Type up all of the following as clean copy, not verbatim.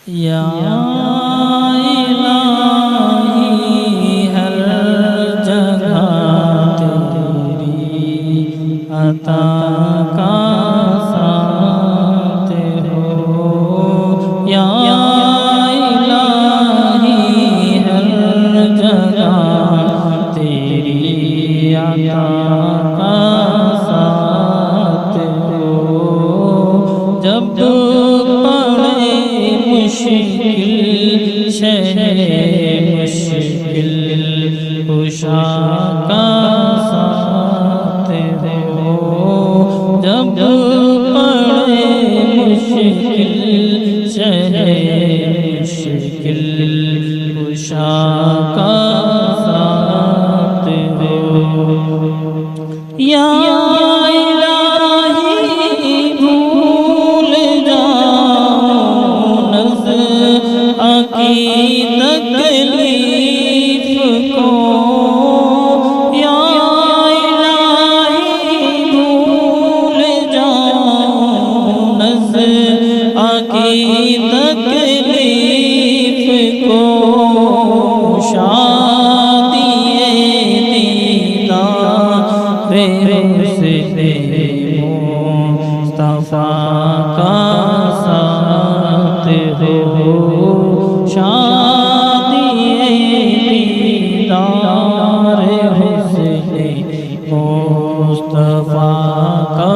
یا الہی ہر جگہ تیری عطا کا ساتھ ہو، یا الہی ہر جگہ تیری عطا کا ساتھ ہو، جب مشکل شہ مشکل کشا کا ساتھ ہو، جب پڑے مشکل شہ مشکل کشا کا ساتھ ہو، یا تکلیف کو، یا الہی بھول جاؤں نظر کی تکلیف کو، شادی دیدار حسن مصطفیٰ کا ساتھ ہو، شادی دیدار حسن مصطفیٰ کا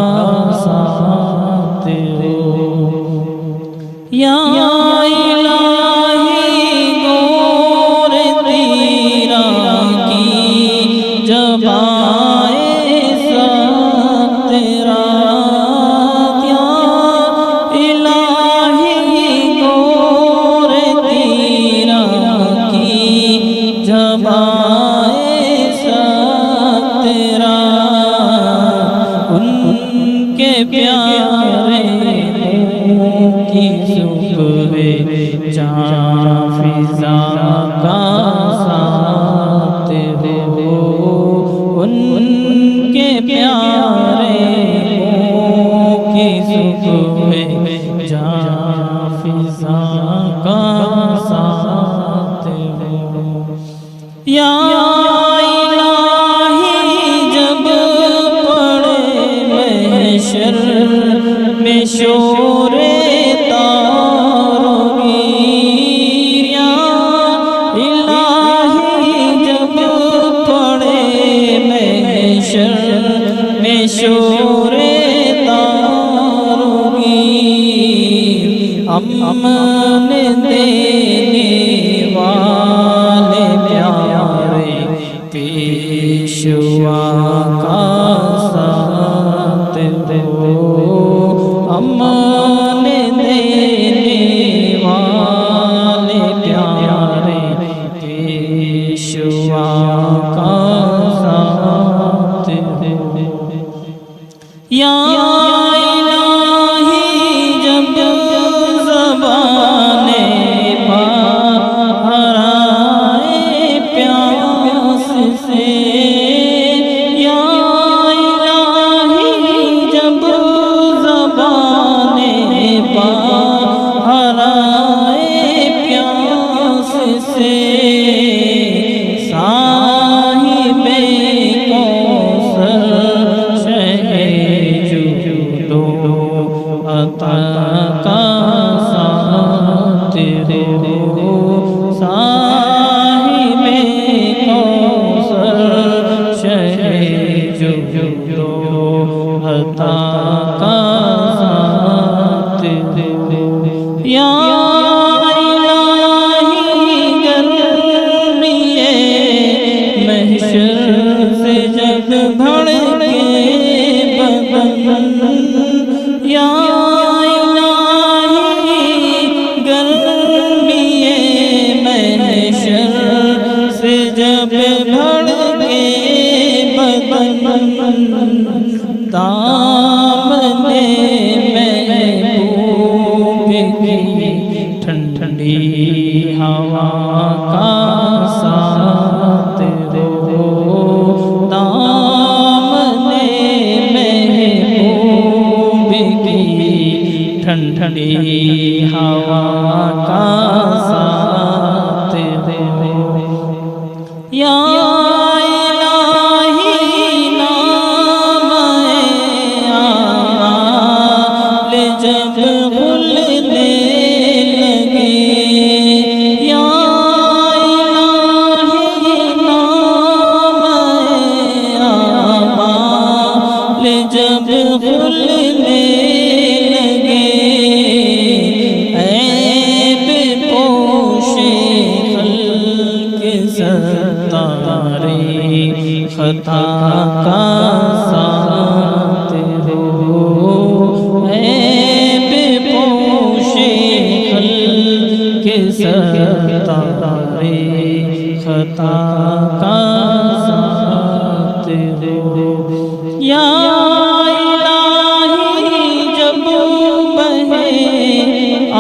ساتھ ہو، یا الہی گور تیرا کی جب آئے تیرا، یا الہی گور تیرا کی جب آئے تیرا، ان کے پیارے کی صبح جاں فضا کا ساتھ ہو، ان کے پیارے کی صبح جاں فضا کا ساتھ ہو، یا الہی جب پڑے محشر میں شور تاروں گیر، یا الہی جب پڑے محشر میں شور تاروں گیر، امن دینے والے پیارے پیشوا کا ساتھ ہو، امن دینے والے پیارے پیشوا کا ساتھ ہو، یا الہی جب زبانیں باہر آئے پیاس سے، یا الہی جب زبانیں باہر آئے پیاس سے، صاحب کوثر شہ جود و عطا کا ساتھ ہو، صاحب کوثر شہ جود و عطا کا ساتھ ہو، یا الہی گرمیے محشر سے جب بھڑکے بدن، یا الہی گرمیے محشر سے جب بھڑکے بدن، دامنے محبوب کی ٹھنڈی ہوا کا ساتھ ہو، دامنے محبوب کی ٹھنڈی ہوا کا ساتھ ہو یا الہی نام آل جب بھولنے لگے یا الہی نام آل جب بھولنے خطا کا ساتھ ہو عیب پوش خلق ستارے خطا کا ساتھ ہو یا الہی جب بہے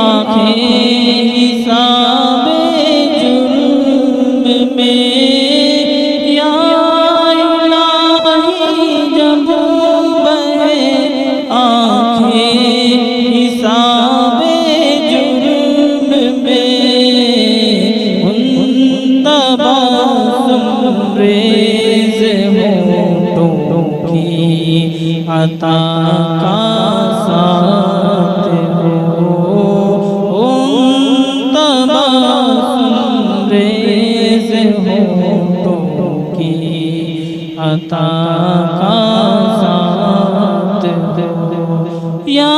آنکھیں حساب جرم میں عطا کا ساتھ ہو تبسم ریز ہونٹوں کی عطا کا ساتھ ہو یا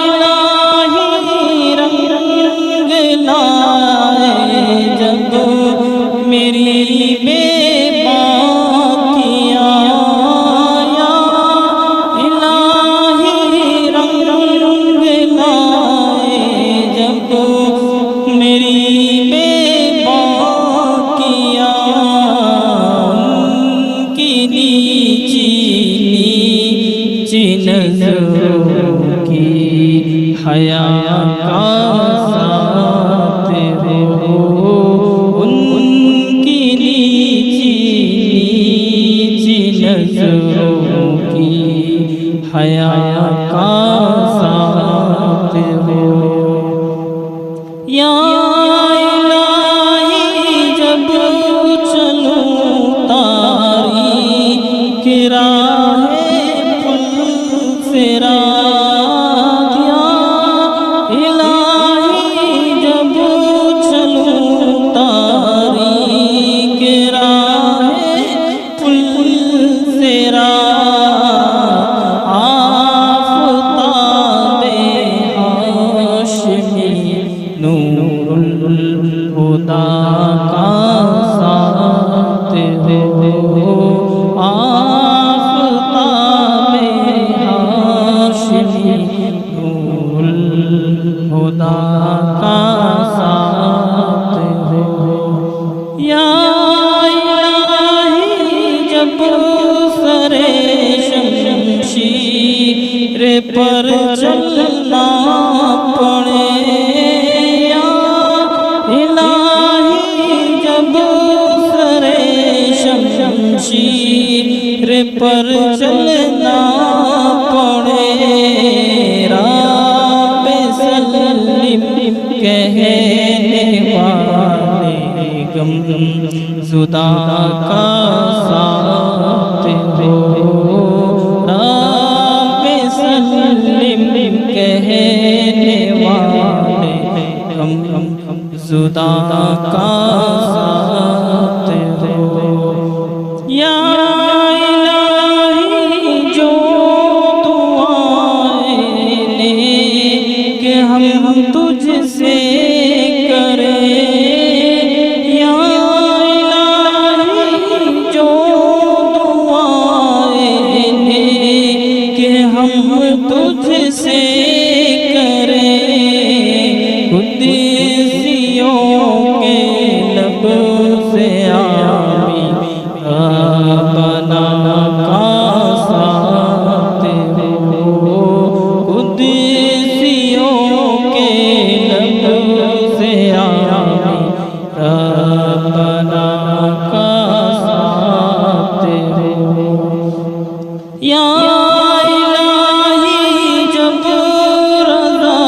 الہی رنگ لائے جب میری نظروں کی حیا کا ساتھ ہو ان کی نیچی نظروں کی حیا کا ساتھ ہو یا الہی جب چلوں تاریک راہ الہی جب چلوں تاریک راہ پل سے آفتاب ہاشمی نور الہدی کا ساتھ ہو خدا کا ساتھ ہو یا الہی جب سر شمشیر پر چلنا پڑے یا الہی جب سر شمشیر پر چلنا پڑے کہنے والے غم زدہ کا ساتھ ہو رب سلم کہنے والے غم زدہ کا ساتھ ہو یا الہی جو دعائیں نیک ہم تجھ سے کریں یا الہی جو دعائیں نیک ہم تجھ سے کریں قدسیوں کے لب سے آمین ربنا کا ساتھ ہو قدسیوں کے لب سے آمین ربنا کا ساتھ ہو یا الہی جب رضا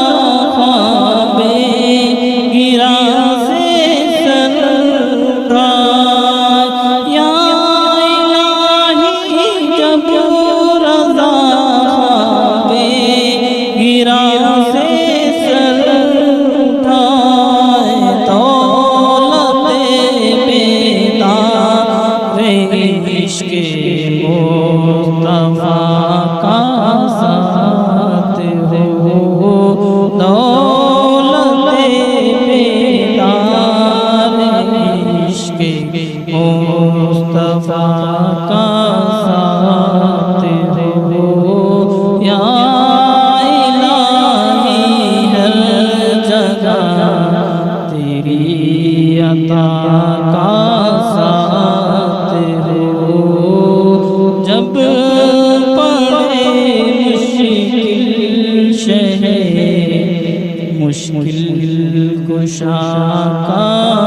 مشکل کشا کا